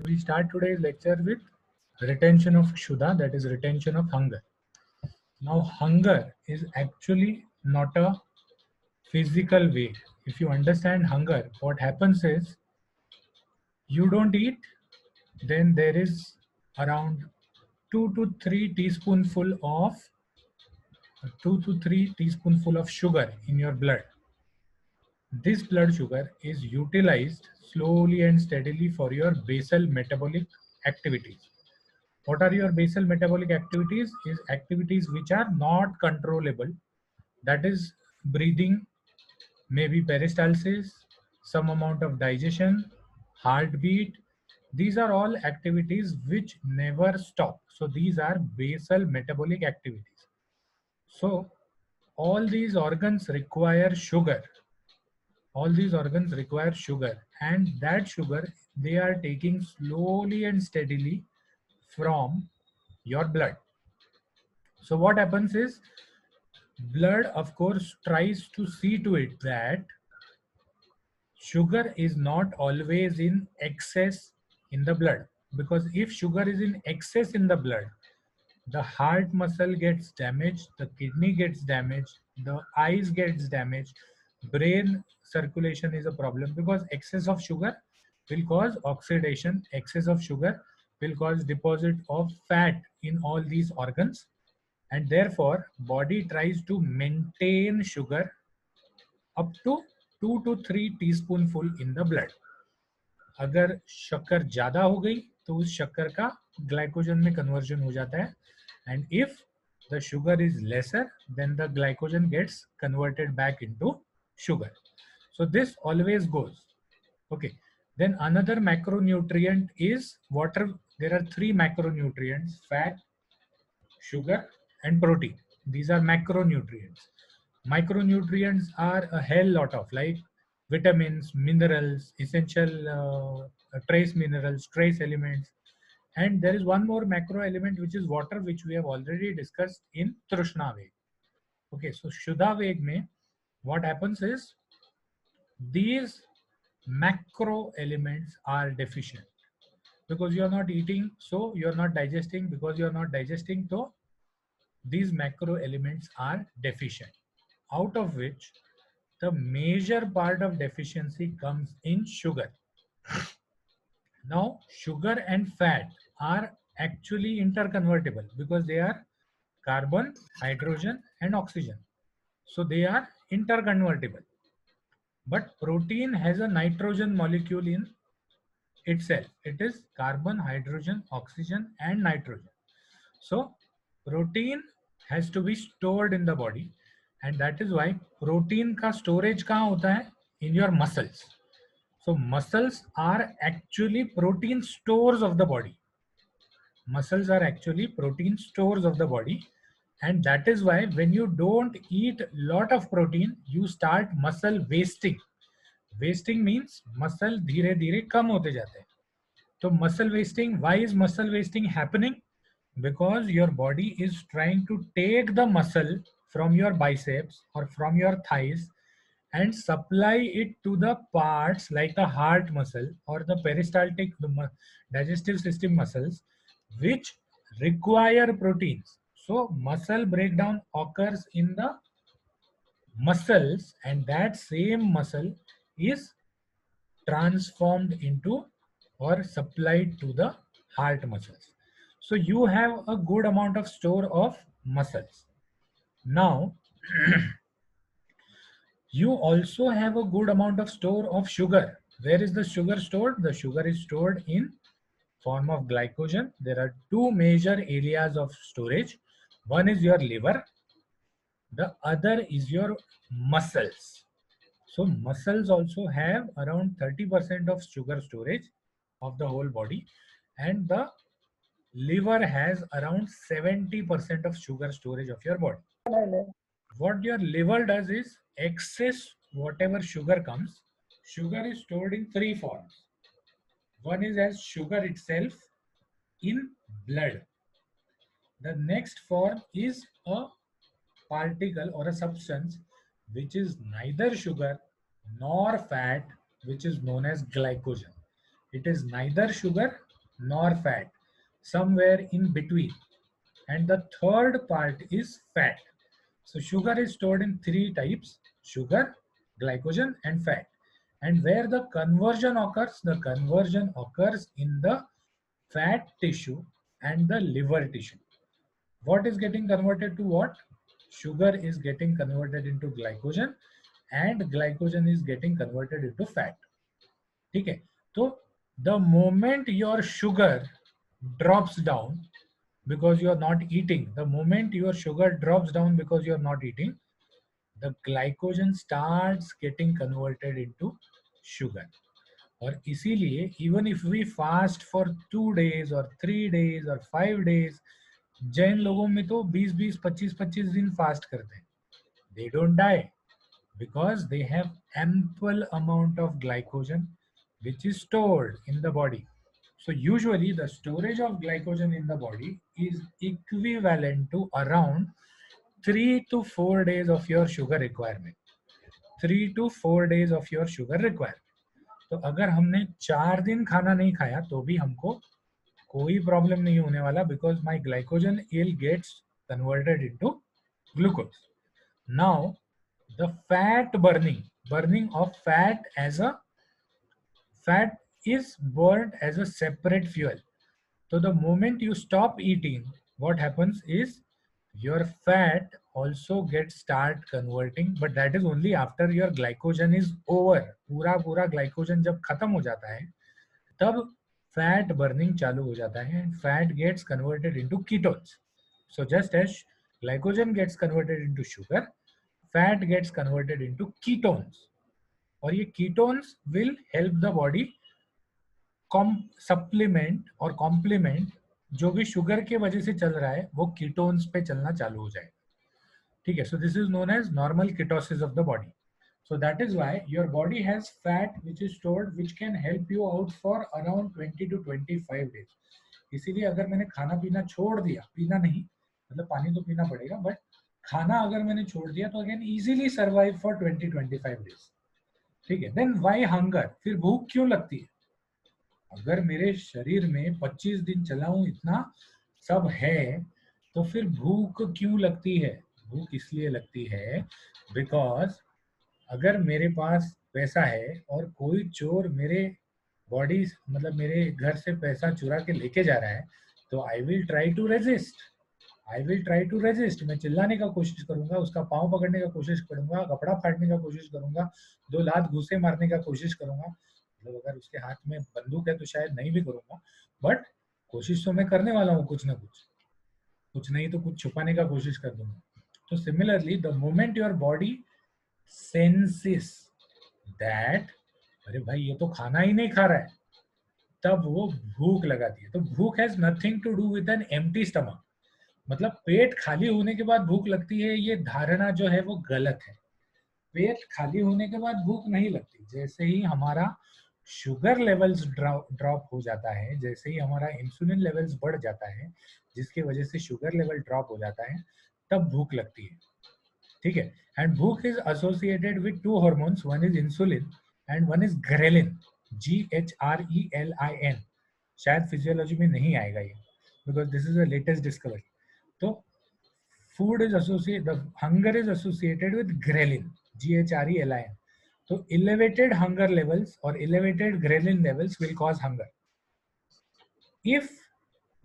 We start today's lecture with retention of Kshuddha, that is retention of hunger. Now, hunger is actually not a physical way. If you understand hunger, what happens is you don't eat, then there is around 2 to 3 teaspoonful of sugar in your blood. This blood sugar is utilized slowly and steadily for your basal metabolic activities. What are your basal metabolic activities? Is activities which are not controllable. That is breathing, maybe peristalsis, some amount of digestion, heartbeat. These are all activities which never stop. So these are basal metabolic activities. So all these organs require sugar. All these organs require sugar, and that sugar they are taking slowly and steadily from your blood. So what happens is blood of course tries to see to it that sugar is not always in excess in the blood, because if sugar is in excess in the blood, the heart muscle gets damaged, the kidney gets damaged, the eyes gets damaged, brain circulation is a problem, because excess of sugar will cause oxidation, excess of sugar will cause deposit of fat in all these organs, and therefore body tries to maintain sugar up to 2 to 3 teaspoonful in the blood. अगर शक्कर ज्यादा हो गई तो उस शक्कर का glycogen में कन्वर्जन हो जाता है, and if the sugar is lesser, then the glycogen gets converted back into sugar. So this always goes. Okay. Then another macronutrient is water. There are three macronutrients: fat, sugar, and protein. These are macronutrients. Micronutrients are a hell lot of, like vitamins, minerals, essential trace minerals, trace elements. And there is one more macro element which is water, which we have already discussed in Trishna Veg. Okay, so Shuddha Veg mein, what happens is these macro elements are deficient because you are not eating, so you are not digesting. Because you are not digesting, so these macro elements are deficient, out of which the major part of deficiency comes in sugar. Now, sugar and fat are actually interconvertible because they are carbon, hydrogen, and oxygen. So they are interconvertible. But protein has a nitrogen molecule in itself. It is carbon, hydrogen, oxygen, and nitrogen. So protein has to be stored in the body, and that is why protein का storage कहाँ होता है? In your muscles. So muscles are actually protein stores of the body. Muscles are actually protein stores of the body, and that is why when you don't eat lot of protein, you start muscle wasting. Wasting means muscle धीरे धीरे कम होते जाते हैं. So muscle wasting, why is muscle wasting happening? Because your body is trying to take the muscle from your biceps or from your thighs and supply it to the parts like the heart muscle or the peristaltic, the digestive system muscles, which require proteins. So muscle breakdown occurs in the muscles, and that same muscle is transformed into or supplied to the heart muscles. So you have a good amount of store of muscles. Now, you also have a good amount of store of sugar. Where is the sugar stored? The sugar is stored in form of glycogen. There are two major areas of storage. One is your liver. The other is your muscles. So muscles also have around 30% of sugar storage of the whole body, and the liver has around 70% of sugar storage of your body. What your liver does is excess whatever sugar comes, sugar is stored in three forms. One is as sugar itself in blood. The next form is a particle or a substance which is neither sugar nor fat, which is known as glycogen. It is neither sugar nor fat, somewhere in between. And the third part is fat. So sugar is stored in three types: sugar, glycogen, and fat. And where the conversion occurs in the fat tissue and the liver tissue. What is getting converted to what? Sugar is getting converted into glycogen and glycogen is getting converted into fat. ठीक है? तो the moment your sugar drops down because you are not eating, the moment your sugar drops down because you are not eating, the glycogen starts getting converted into sugar. और इसीलिए even if we fast for 2 days or 3 days or 5 days, Jain लोगों में तो 20-20, 25-25 दिन fast करते हैं. They don't die because they have ample amount of glycogen which is stored in the body. So usually the storage of glycogen in the body is equivalent to around 3 to 4 days of your sugar requirement. 3 to 4 days of your sugar requirement. तो अगर हमने 4 दिन खाना नहीं खाया तो भी हमको कोई प्रॉब्लम नहीं होने वाला because my glycogen will gets converted into glucose. Now the burning of fat is burned as a separate fuel. So the moment you stop eating, what happens is your fat also gets start converting, but that is only after your glycogen is over. पूरा glycogen जब खत्म हो जाता है तब fat burning चालू हो जाता है and fat gets converted into ketones. So just as glycogen gets converted into sugar, fat gets converted into ketones. और ये ketones will help the body supplement और कॉम्प्लीमेंट जो भी शुगर के वजह से चल रहा है वो कीटोन्स पे चलना चालू हो जाएगा. ठीक है. So this is known as normal ketosis of the body. So that is why your body has fat which is stored which can help you out for around 20 to 25 days. इसीलिए अगर मैंने खाना पीना छोड़ दिया, पीना नहीं मतलब पानी तो पीना पड़ेगा, बट खाना अगर मैंने छोड़ दिया तो again easily survive for 20-25 days. ठीक है. Then why hunger? फिर भूख क्यों लगती है? अगर मेरे शरीर में 25 दिन चलाऊं इतना सब है तो फिर भूख क्यों लगती है? भूख इसलिए लगती है बिकॉज अगर मेरे पास पैसा है और कोई चोर मेरे बॉडी मतलब मेरे घर से पैसा चुरा के लेके जा रहा है तो I will try to resist. मैं चिल्लाने का कोशिश करूंगा, उसका पाँव पकड़ने का कोशिश करूंगा, कपड़ा फाड़ने का कोशिश करूंगा, 2 लात घूसे मारने का कोशिश करूंगा. मतलब अगर उसके हाथ में बंदूक है तो शायद नहीं भी करूंगा, बट कोशिश तो मैं करने वाला हूँ कुछ ना कुछ नहीं तो कुछ छुपाने का कोशिश कर दूंगा. तो similarly the moment your body senses that अरे भाई ये तो खाना ही नहीं खा रहा है, तब वो भूख लगाती है. तो भूख has nothing to do with an empty stomach. मतलब पेट खाली होने के बाद भूख लगती है, ये धारणा जो है वो गलत है. पेट खाली होने के बाद भूख नहीं लगती. जैसे ही हमारा शुगर लेवल्स ड्रॉप हो जाता है, जैसे ही हमारा इंसुलिन लेवल्स बढ़ जाता है जिसकी वजह से शुगर लेवल ड्रॉप हो जाता है, तब भूख लगती है. ठीक है. एंड भूख इज एसोसिएटेड विद 2 हार्मोन्स, one is insulin and one is ghrelin, GHRELIN. शायद फिजियोलॉजी में नहीं आएगा ये because this is the latest discovery. तो food is associated, the hunger is associated with ghrelin, GHRELIN. So elevated hunger levels or elevated ghrelin levels will cause hunger. If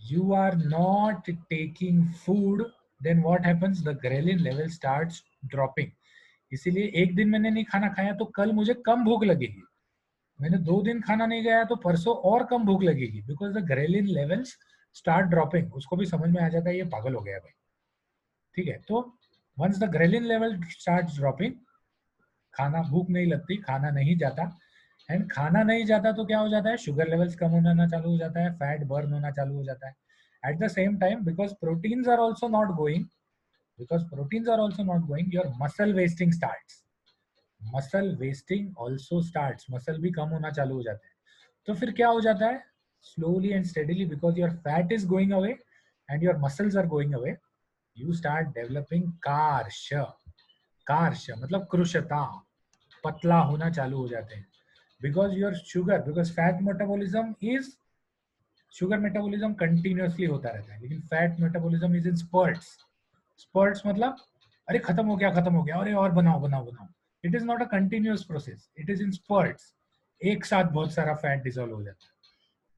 you are not taking food, then what happens? The ghrelin level starts dropping. इसीलिए एक दिन मैंने नहीं खाना खाया तो कल मुझे कम भूख लगेगी. मैंने 2 दिन खाना नहीं खाया तो परसों और कम भूख लगेगी because the ghrelin levels start dropping. उसको भी समझ में आ जाता है ये पागल हो गया भाई. ठीक है. तो once the ghrelin level starts dropping, खाना भूख नहीं लगती, खाना नहीं जाता. एंड खाना नहीं जाता तो क्या हो जाता है? शुगर लेवल्स कम होना चालू हो जाता है, फैट बर्न होना चालू हो जाता है. At the same time because proteins are also not going, your muscle wasting starts. Muscle भी कम होना चालू हो जाता है. तो फिर क्या हो जाता है? Slowly and steadily because your fat is going away and your muscles are going away, you start developing कार्श मतलब कृशता, पतला होना चालू हो जाते हैं. Because your sugar, because fat metabolism is sugar metabolism continuously होता रहता है, लेकिन fat metabolism is in spurts. Spurts मतलब अरे खत्म हो गया, खत्म हो गया, अरे और बनाओ बनाओ बनाओ. It is not a continuous process, it is in sprouts. एक साथ बहुत सारा फैट डिसॉल्व हो जाता है.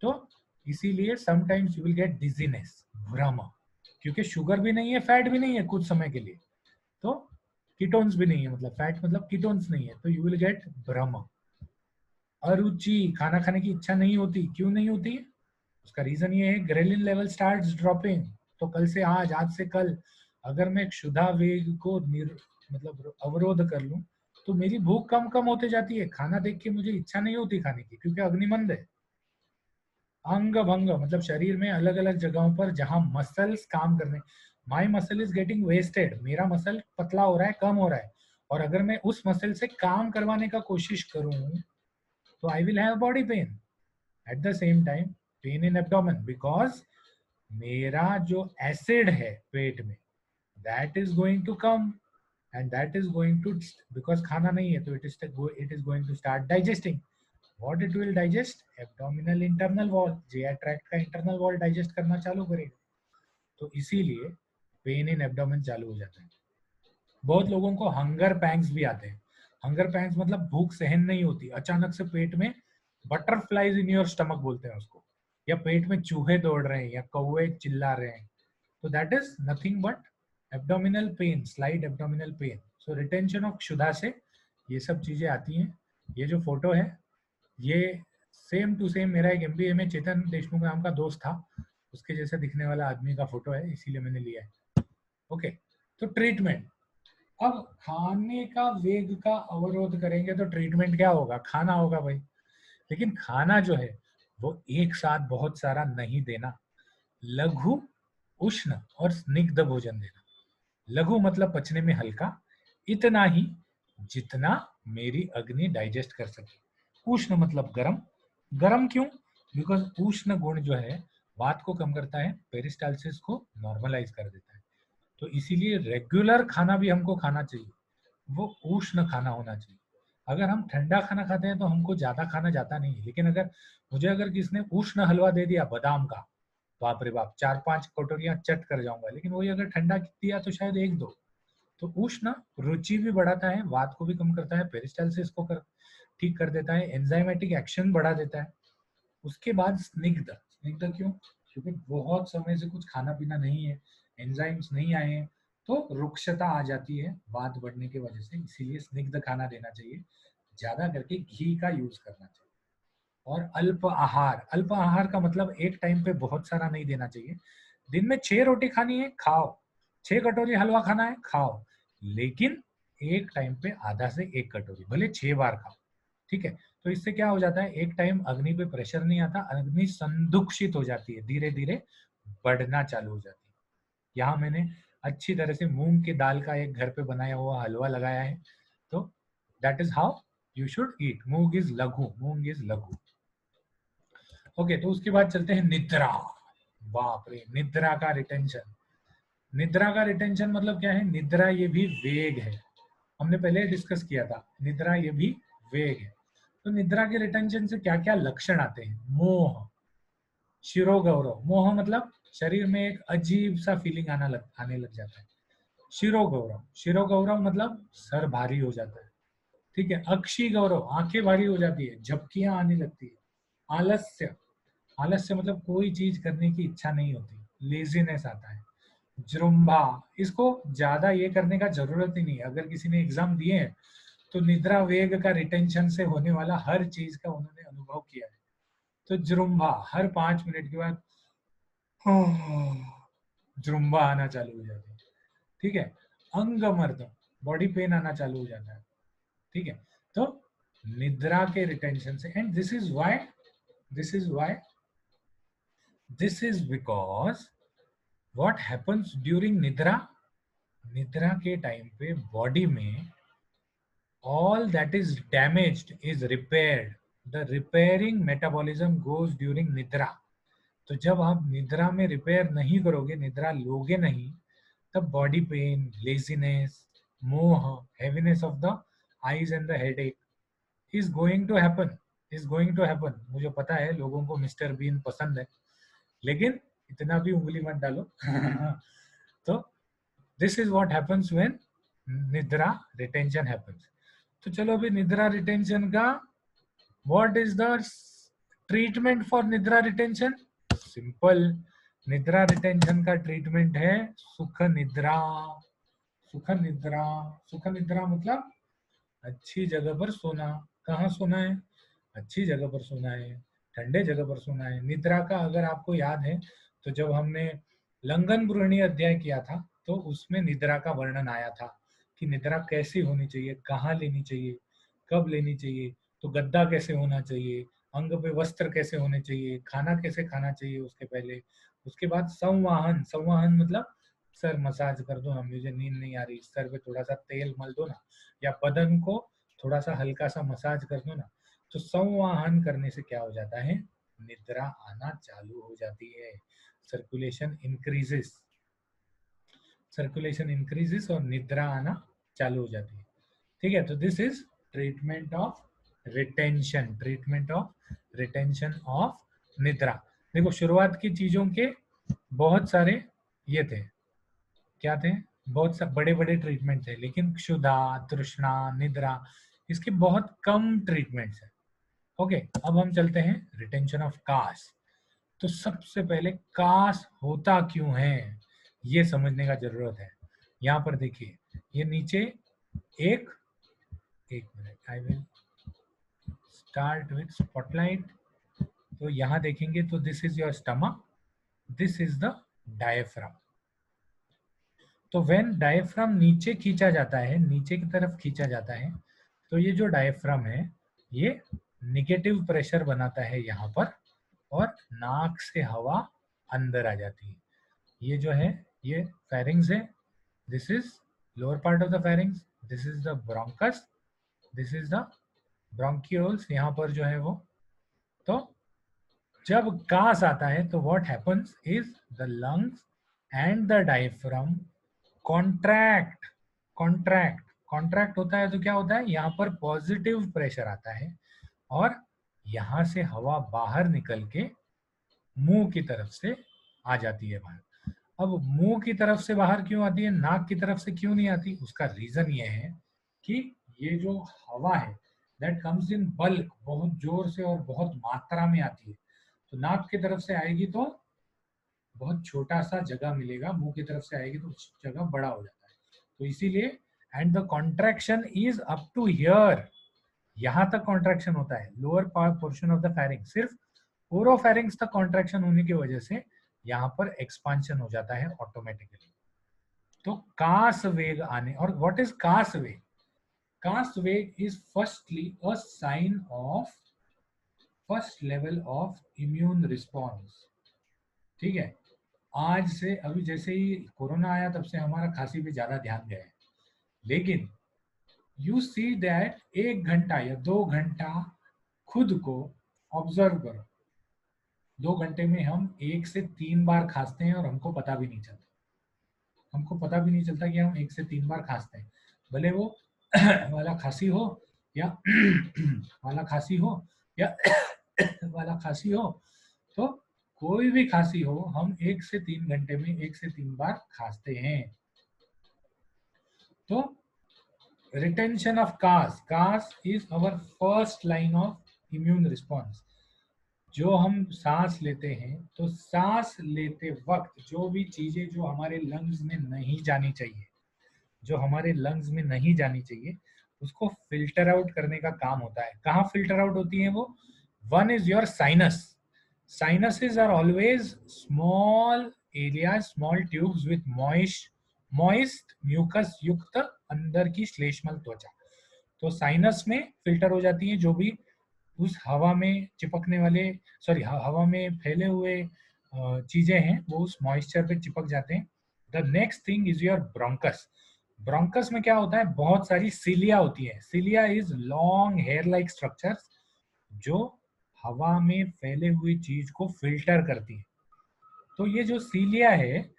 तो इसीलिए sometimes you will get dizziness, भ्रम, क्योंकि शुगर भी नहीं है, फैट भी नहीं है कुछ समय के लिए, तो कीटोन्स भी नहीं है, मतलब फैट मतलब कीटोन्स नहीं है, तो यू विल गेट भ्रम. अरुचि, खाना खाने की इच्छा नहीं होती. क्यों नहीं होती? उसका रीजन ये है ग्रेलिन लेवल स्टार्ट्स ड्रॉपिंग. तो कल से आज, आज से कल, अगर मैं क्षुधा वेग को मतलब अवरोध कर लूं, तो मेरी भूख कम कम होते जाती है. खाना देख के मुझे इच्छा नहीं होती खाने की, क्योंकि अग्निमंद है. अंग भंग मतलब शरीर में अलग अलग जगहों पर जहां मसल्स काम करने, माई मसल इज गेटिंग वेस्टेड, मेरा मसल पतला हो रहा है, कम हो रहा है, और अगर मैं उस मसल से काम करवाने का कोशिश करूं, तो I will have body pain. At the same time pain in abdomen, because मेरा जो एसिड है पेट में, that is going to come, and that is going to, because खाना नहीं है, तो it is going to start digesting. What it will digest? Abdominal internal wall, GI tract का इंटरनल वॉल डाइजेस्ट करना चालू करेगा. तो इसीलिए पेन इन एब्डोमेन चालू हो जाता है. बहुत लोगों को हंगर पैंग्स भी आते हैं. हंगर पैंग्स मतलब भूख सहन नहीं होती, अचानक से पेट में बटरफ्लाइज इन योर स्टमक बोलते हैं उसको, या पेट में चूहे दौड़ रहे हैं या कौवे चिल्ला रहे हैं. तो that is nothing but abdominal pain, slide abdominal pain. So retention of क्षुधा से ये सब चीजें आती हैं. ये जो फोटो है, ये सेम टू सेम मेरा एक एमबीए में चेतन देशमुख नाम का दोस्त था, उसके जैसे दिखने वाला आदमी का फोटो है, इसीलिए मैंने लिया है. ओके, तो ट्रीटमेंट. अब खाने का वेग का अवरोध करेंगे तो ट्रीटमेंट क्या होगा? खाना होगा भाई. लेकिन खाना जो है वो एक साथ बहुत सारा नहीं देना. लघु, उष्ण और स्निग्ध भोजन देना. लघु मतलब पचने में हल्का, इतना ही जितना मेरी अग्नि डाइजेस्ट कर सके. उष्ण मतलब गरम. गरम क्यों? बिकॉज उष्ण गुण जो है वात को कम करता है, पेरिस्टालसिस को नॉर्मलाइज कर देता है. तो इसीलिए रेगुलर खाना भी हमको खाना चाहिए, वो उष्ण खाना होना चाहिए. अगर हम ठंडा खाना खाते हैं तो हमको ज्यादा खाना जाता नहीं है, लेकिन अगर किसने उष्ण हलवा दे दिया बादाम का, बाप रे बाप, 4-5 कटोरियां चट कर जाऊंगा. लेकिन वही अगर ठंडा दिया तो शायद 1-2. तो उष्ण रुचि भी बढ़ाता है, वात को भी कम करता है, पेरिस्टालसिस को ठीक कर देता है, एंजाइमेटिक एक्शन बढ़ा देता है. उसके बाद स्निग्ध. स्निग्ध क्यों? क्योंकि बहुत समय से कुछ खाना पीना नहीं है, एंजाइम्स नहीं आए हैं, तो रुक्षता आ जाती है वात बढ़ने की वजह से. इसीलिए स्निग्ध खाना देना चाहिए, ज्यादा करके घी का यूज करना चाहिए. और अल्प आहार. अल्प आहार का मतलब एक टाइम पे बहुत सारा नहीं देना चाहिए. दिन में 6 रोटी खानी है, खाओ. 6 कटोरी हलवा खाना है, खाओ. लेकिन एक टाइम पे आधा से 1 कटोरी, भले 6 बार खाओ, ठीक है. तो इससे क्या हो जाता है, एक टाइम अग्नि पे प्रेशर नहीं आता, अग्नि संदुक्षित हो जाती है, धीरे धीरे बढ़ना चालू हो जाती है. यहाँ मैंने अच्छी तरह से मूंग की दाल का एक घर पे बनाया हुआ हलवा लगाया है. तो that is how you should eat. Moong is लघु, मूंग इज लघु. ओके, तो उसके बाद चलते हैं निद्रा. बाप रे, निद्रा का रिटेंशन. निद्रा का रिटेंशन मतलब क्या है? निद्रा ये भी वेग है, हमने पहले डिस्कस किया था. निद्रा ये भी वेग है. तो निद्रा के रिटेंशन से क्या क्या लक्षण आते हैं? मोह, शिरोगौरव. मोह मतलब शरीर में एक अजीब सा फीलिंग आने लग जाता है. शिरोगौरव, शिरोगौरव मतलब सर भारी हो जाता है, ठीक है. अक्षी गौरव, आंखें भारी हो जाती है, झपकियां आने लगती है. आलस्य, आलस्य मतलब कोई चीज करने की इच्छा नहीं होती, लेजीनेस आता है. जृंभा, इसको ज्यादा ये करने का जरूरत ही नहीं है. अगर किसी ने एग्जाम दिए हैं तो निद्रा वेग का रिटेंशन से होने वाला हर चीज का उन्होंने अनुभव किया है. तो जृंभा, हर 5 मिनट के बाद जृंभा आना चालू हो जाती है, ठीक है. अंग मर्द, बॉडी पेन आना चालू हो जाता है, ठीक है. तो निद्रा के रिटेंशन से, and this is why this is because what happens during निद्रा. निद्रा के टाइम पे बॉडी में all that is damaged is repaired. The repairing metabolism goes during निद्रा. तो जब आप निद्रा में रिपेयर नहीं करोगे, निद्रा लोगे नहीं, तब बॉडी पेन, लेजीनेस, मोह, heaviness of the eyes and the headache is going to happen. मुझे पता है लोगों को मिस्टर बीन पसंद है, लेकिन इतना भी उंगली मत डालो। तो this is what happens when निद्रा रिटेंशन हैपेंस। तो चलो अभी निद्रा रिटेंशन का what is the treatment for निद्रा रिटेंशन? सिंपल, निद्रा रिटेंशन का ट्रीटमेंट है सुख निद्रा। सुख निद्रा, सुख निद्रा मतलब अच्छी जगह पर सोना। कहाँ सोना है? अच्छी जगह पर सोना है, ठंडे जगह पर सोना है। निद्रा का अगर आपको याद है तो जब हमने लंघन ब्रूहिणी अध्याय किया था तो उसमें निद्रा का वर्णन आया था कि निद्रा कैसी होनी चाहिए, कहाँ लेनी चाहिए, कब लेनी चाहिए, तो गद्दा कैसे होना चाहिए, अंग पे वस्त्र कैसे होने चाहिए, खाना कैसे खाना चाहिए उसके पहले। उसके बाद संवाहन, संवाहन मतलब सर मसाज कर दो ना, मुझे नींद नहीं आ रही, सर पे थोड़ा सा तेल मल दो ना, या बदन को थोड़ा सा हल्का सा मसाज कर दो ना। तो संवाहन करने से क्या हो जाता है? निद्रा आना चालू हो जाती है, सर्कुलेशन इंक्रीजेस, सर्कुलेशन इंक्रीजेस और निद्रा आना चालू हो जाती है। ठीक है, तो this is treatment of retention, treatment of retention of निद्रा। देखो शुरुआत की चीजों के बहुत सारे ये थे, क्या थे, बहुत सब बड़े बड़े ट्रीटमेंट थे, लेकिन क्षुधा, तृष्णा, निद्रा, इसके बहुत कम ट्रीटमेंट्स है। ओके, अब हम चलते हैं रिटेंशन ऑफ कास। तो सबसे पहले कास होता क्यों है ये समझने का जरूरत है। यहाँ पर देखिए, ये नीचे एक एक minute, I will start with spotlight. तो यहाँ देखेंगे तो this is your stomach, this is the diaphragm. तो व्हेन डायफ्राम नीचे खींचा जाता है, नीचे की तरफ खींचा जाता है, तो ये जो डायफ्राम है ये निगेटिव प्रेशर बनाता है यहाँ पर, और नाक से हवा अंदर आ जाती है। ये जो है ये फेरिंग्स है, this is lower part of the pharynx, this is the bronchus, this is the bronchioles, यहाँ पर जो है वो। तो जब कास आता है तो what happens is the lungs and the diaphragm contract, contract, contract होता है तो क्या होता है, यहाँ पर पॉजिटिव प्रेशर आता है और यहाँ से हवा बाहर निकल के मुंह की तरफ से आ जाती है बाहर। अब मुंह की तरफ से बाहर क्यों आती है, नाक की तरफ से क्यों नहीं आती? उसका रीजन ये है कि ये जो हवा है दैट कम्स इन बल्क, बहुत जोर से और बहुत मात्रा में आती है, तो नाक की तरफ से आएगी तो बहुत छोटा सा जगह मिलेगा, मुंह की तरफ से आएगी तो जगह बड़ा हो जाता है। तो इसीलिए and the contraction is up to here, यहां तक कॉन्ट्रैक्शन होता है, lower portion of the pharynx, सिर्फ ओरोफेरिंग्स तक कॉन्ट्रैक्शन होने की वजह से यहाँ पर एक्सपांशन हो जाता है ऑटोमेटिकली। तो कास वेग आने, और व्हाट इज कास वेग? कास वेग is firstly a sign of first level of immune response. ठीक है, आज से अभी जैसे ही कोरोना आया तब से हमारा खांसी पे ज्यादा ध्यान गया है, लेकिन यू सी दैट 1 घंटा या 2 घंटा खुद को ऑब्जर्व करो, 2 घंटे में हम 1 से 3 बार खांसते हैं और हमको पता भी नहीं चलता, हमको पता भी नहीं चलता कि हम 1 से 3 बार खांसते हैं, भले वो वाला खांसी हो या वाला खांसी हो या वाला खांसी हो, तो कोई भी खांसी हो हम 1 से 3 घंटे में 1 से 3 बार खांसते हैं। तो रिटेंशन ऑफ कास, कास is our first line of immune response. जो हम सांस लेते हैं तो सांस लेते वक्त जो भी चीजें जो हमारे लंग्स में नहीं जानी चाहिए, जो हमारे लंग्स में नहीं जानी चाहिए, उसको फिल्टर आउट करने का काम होता है। कहाँ फिल्टर आउट होती है वो? One is your sinus. Sinuses are always small area, small tubes with moist mucus युक्त अंदर की श्लेष्मल त्वचा। तो साइनस में फिल्टर हो जाती है जो भी उस हवा में चिपकने वाले, सॉरी हवा में फैले हुए चीजें हैं, वो उस मॉइस्चर पे चिपक जाते हैं। The next thing is your bronchus. Bronchus में क्या होता है, बहुत सारी सीलिया होती है। Cilia is long hair like structures जो हवा में फैले हुई चीज को फिल्टर करती है। तो ये जो सीलिया है,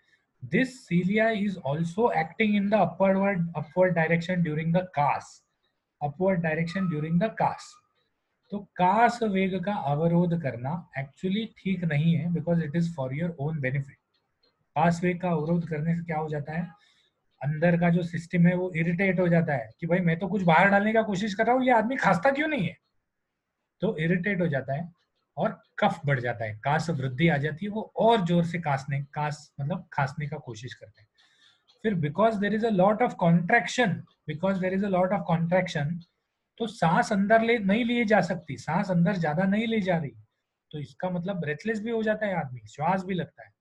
this cilia is also acting in the upward direction during the कास, अपवर्ड डायरेक्शन ड्यूरिंग द कास। तो कास वेग का अवरोध करना एक्चुअली ठीक नहीं है, because it is for your own benefit. कास वेग का अवरोध करने से क्या हो जाता है, अंदर का जो सिस्टम है वो इरिटेट हो जाता है कि भाई मैं तो कुछ बाहर डालने का कोशिश कर रहा हूँ, ये आदमी खांसता क्यों नहीं है, तो इरिटेट हो जाता है और कफ बढ़ जाता है, कास वृद्धि आ जाती है, वो और जोर से कास मतलब खांसने का कोशिश करते हैं। फिर because there is a lot of contraction, because there is a lot of contraction, तो सांस अंदर ले नहीं लिए जा सकती, सांस अंदर ज्यादा नहीं ले जा रही, तो इसका मतलब ब्रेथलेस भी हो जाता है आदमी, श्वास भी लगता है।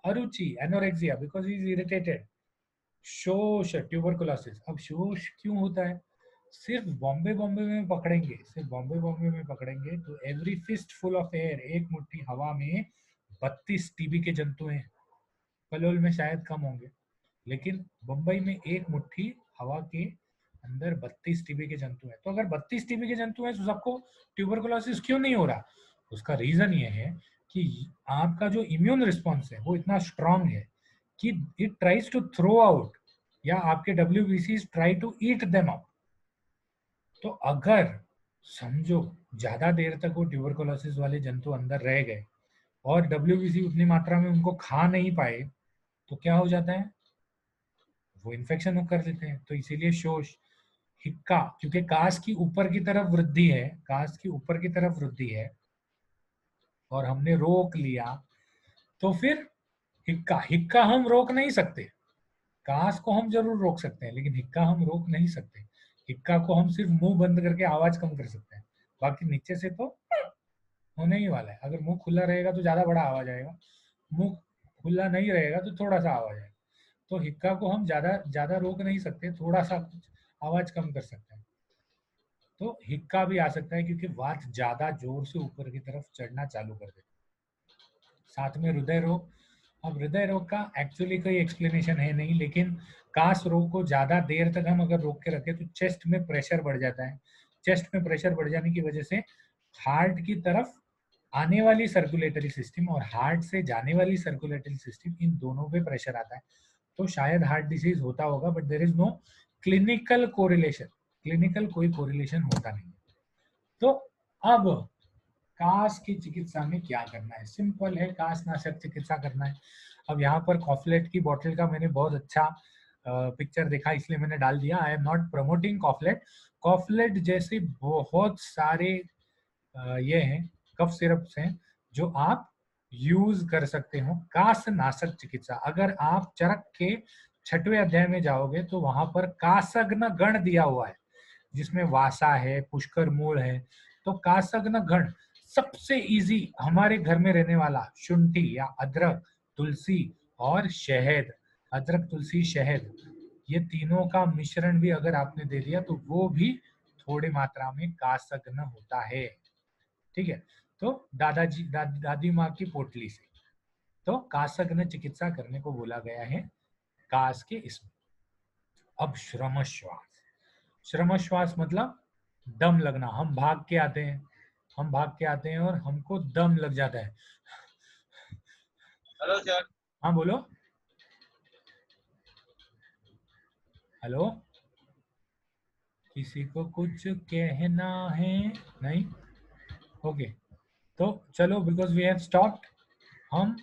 अरुचि एनोरेक्सिया बिकॉज इज इरिटेटेड। शोष ट्यूबरकुलोसिस, अब शोष क्यों होता है, सिर्फ बॉम्बे बॉम्बे में पकड़ेंगे, सिर्फ बॉम्बे बॉम्बे में पकड़ेंगे तो every fist full of air, एक मुट्ठी हवा में 32 टीबी के जंतु हैं। कलोल में शायद कम होंगे, लेकिन बंबई में एक मुट्ठी हवा के अंदर 32 टीबी के जंतु हैं। तो अगर 32 टीबी के जंतु हैं तो सबको ट्यूबरकुलोसिस क्यों नहीं हो रहा, उसका रीजन ये है कि आपका जो इम्यून रिस्पॉन्स है वो इतना स्ट्रांग है कि it tries to throw out, या आपके WBC try to eat them up. तो अगर समझो ज्यादा देर तक वो ट्यूबरकुलोसिस वाले जंतु अंदर रह गए और डब्ल्यूबीसी उतनी मात्रा में उनको खा नहीं पाए, तो क्या हो जाता है, वो इन्फेक्शन कर लेते हैं। तो इसीलिए शोष, हिक्का, क्योंकि कास की ऊपर की तरफ वृद्धि है, कास की ऊपर की तरफ वृद्धि है और हमने रोक लिया, तो फिर हिक्का, हिक्का हम रोक नहीं सकते, कास को हम जरूर रोक सकते हैं लेकिन हिक्का हम रोक नहीं सकते। हिक्का को हम सिर्फ मुंह बंद करके आवाज कम कर सकते हैं, बाकी नीचे से तो होने ही वाला है। अगर मुंह खुला रहेगा तो ज्यादा बड़ा आवाज आएगा, मुंह खुला नहीं रहेगा तो थोड़ा सा आवाज आएगा। तो हिक्का को हम ज्यादा ज्यादा रोक नहीं सकते, थोड़ा सा कुछ आवाज कम कर सकते हैं। तो हिक्का भी आ सकता है क्योंकि वात ज्यादा जोर से ऊपर की तरफ चढ़ना चालू कर देती है। साथ में हृदय रोग, अब हृदय रोग का एक्चुअली कोई एक्सप्लेनेशन है नहीं, लेकिन कास रोग को ज्यादा देर तक हम अगर रोक के रखें तो चेस्ट में प्रेशर बढ़ जाता है। चेस्ट में प्रेशर बढ़ जाने की वजह से हार्ट की तरफ आने वाली सर्कुलेटरी सिस्टम और हार्ट से जाने वाली सर्कुलेटरी सिस्टम, इन दोनों पे प्रेशर आता है। तो शायद हार्ट डिजीज होता होगा, but there is no clinical correlation, clinical कोई कोरिलेशन होता नहीं। तो अब कास की चिकित्सा में क्या करना है, सिंपल है, कास नाशक चिकित्सा करना है। अब यहाँ पर कॉफलेट की बोतल का मैंने बहुत अच्छा पिक्चर देखा, इसलिए मैंने डाल दिया। आई एम नॉट प्रमोटिंग कॉफलेट, कॉफलेट जैसे बहुत सारे ये हैं कफ सिरप्स हैं जो आप यूज कर सकते हो। कास नाशक चिकित्सा, अगर आप चरक के 6वें अध्याय में जाओगे तो वहां पर कासग्न गण दिया हुआ है, जिसमें वासा है, पुष्कर मूल है। तो कासग्न गण सबसे इजी हमारे घर में रहने वाला शुंठी या अदरक, तुलसी और शहद, अदरक तुलसी शहद, ये तीनों का मिश्रण भी अगर आपने दे दिया तो वो भी थोड़ी मात्रा में कासग्न होता है। ठीक है, तो दादी माँ की पोटली से, तो कासग्न चिकित्सा करने को बोला गया है कास के इसमें। अब श्रम श्वास, श्रम श्वास मतलब दम लगना, हम भाग के आते हैं, हम भाग के आते हैं और हमको दम लग जाता है। Hello sir. हाँ बोलो। हेलो, किसी को कुछ कहना है? नहीं, ओके। तो चलो, बिकॉज वी हैव स्टॉप्ड, हम